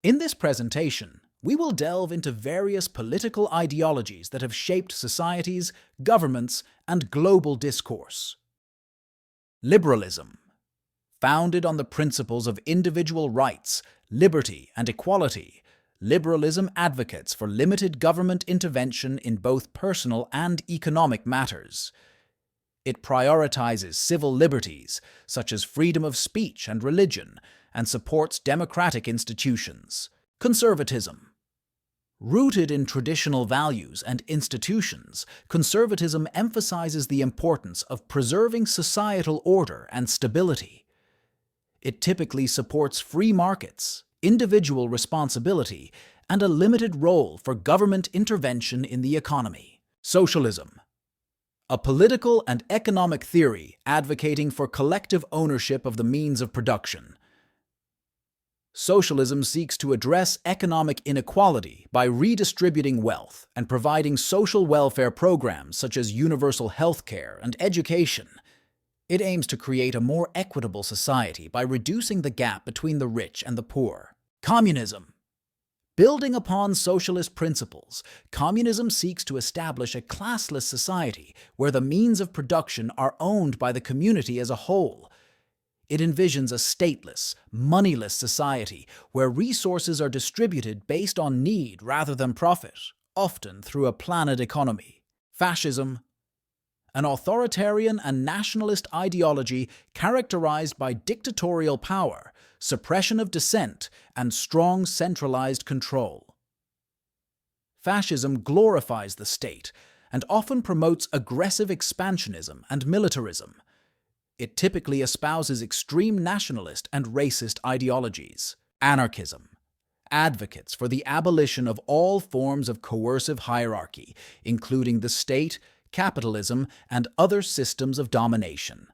In this presentation, we will delve into various political ideologies that have shaped societies, governments, and global discourse. Liberalism. Founded on the principles of individual rights, liberty, and equality, liberalism advocates for limited government intervention in both personal and economic matters. It prioritizes civil liberties, such as freedom of speech and religion, and supports democratic institutions. Conservatism. Rooted in traditional values and institutions, conservatism emphasizes the importance of preserving societal order and stability. It typically supports free markets, individual responsibility, and a limited role for government intervention in the economy. Socialism. A political and economic theory advocating for collective ownership of the means of production. Socialism seeks to address economic inequality by redistributing wealth and providing social welfare programs such as universal health care and education. It aims to create a more equitable society by reducing the gap between the rich and the poor. Communism. Building upon socialist principles, communism seeks to establish a classless society where the means of production are owned by the community as a whole. It envisions a stateless, moneyless society where resources are distributed based on need rather than profit, often through a planned economy. Fascism. An authoritarian and nationalist ideology characterized by dictatorial power, suppression of dissent, and strong centralized control. Fascism glorifies the state and often promotes aggressive expansionism and militarism. It typically espouses extreme nationalist and racist ideologies. Anarchism advocates for the abolition of all forms of coercive hierarchy, including the state, capitalism, and other systems of domination.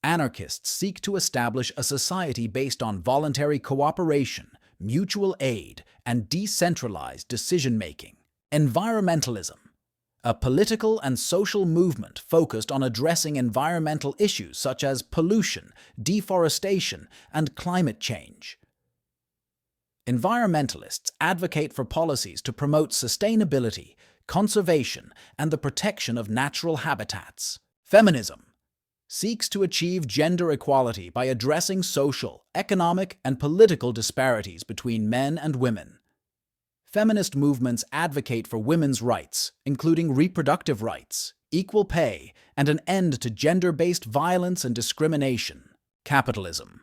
Anarchists seek to establish a society based on voluntary cooperation, mutual aid, and decentralized decision-making. Environmentalism. A political and social movement focused on addressing environmental issues such as pollution, deforestation, and climate change. Environmentalists advocate for policies to promote sustainability, conservation, and the protection of natural habitats. Feminism seeks to achieve gender equality by addressing social, economic, and political disparities between men and women. Feminist movements advocate for women's rights, including reproductive rights, equal pay, and an end to gender-based violence and discrimination. Capitalism.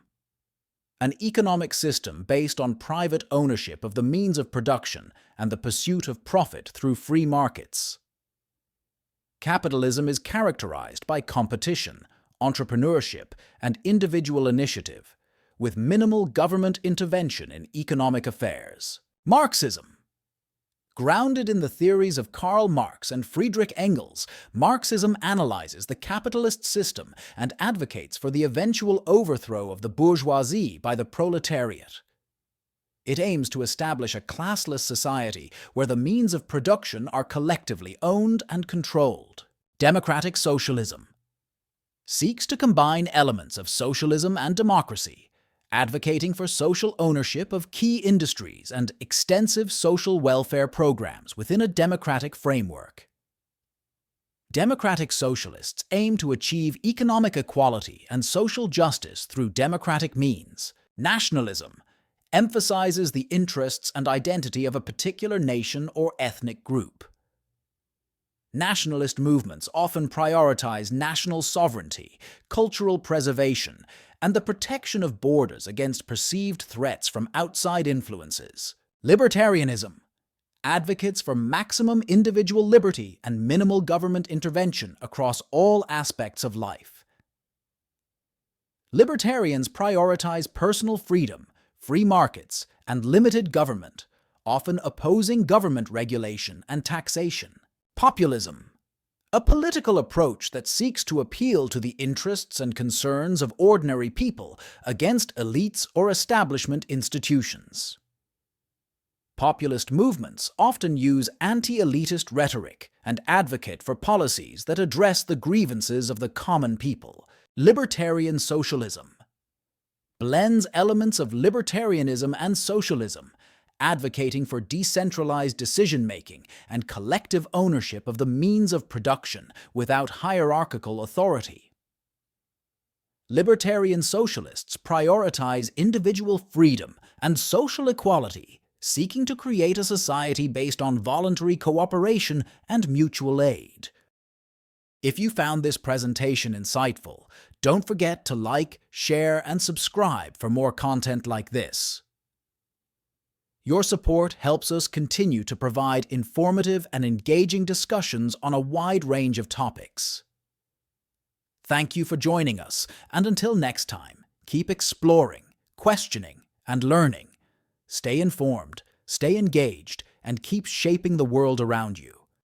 An economic system based on private ownership of the means of production and the pursuit of profit through free markets. Capitalism is characterized by competition, entrepreneurship, and individual initiative, with minimal government intervention in economic affairs. Marxism. Grounded in the theories of Karl Marx and Friedrich Engels, Marxism analyzes the capitalist system and advocates for the eventual overthrow of the bourgeoisie by the proletariat. It aims to establish a classless society where the means of production are collectively owned and controlled. Democratic socialism seeks to combine elements of socialism and democracy, advocating for social ownership of key industries and extensive social welfare programs within a democratic framework. Democratic socialists aim to achieve economic equality and social justice through democratic means. Nationalism emphasizes the interests and identity of a particular nation or ethnic group. Nationalist movements often prioritize national sovereignty, cultural preservation, and the protection of borders against perceived threats from outside influences. Libertarianism advocates for maximum individual liberty and minimal government intervention across all aspects of life. Libertarians prioritize personal freedom, free markets, and limited government, often opposing government regulation and taxation. Populism, a political approach that seeks to appeal to the interests and concerns of ordinary people against elites or establishment institutions. Populist movements often use anti-elitist rhetoric and advocate for policies that address the grievances of the common people. Libertarian socialism blends elements of libertarianism and socialism, advocating for decentralized decision-making and collective ownership of the means of production without hierarchical authority. Libertarian socialists prioritize individual freedom and social equality, seeking to create a society based on voluntary cooperation and mutual aid. If you found this presentation insightful, don't forget to like, share, and subscribe for more content like this. Your support helps us continue to provide informative and engaging discussions on a wide range of topics. Thank you for joining us, and until next time, keep exploring, questioning, and learning. Stay informed, stay engaged, and keep shaping the world around you.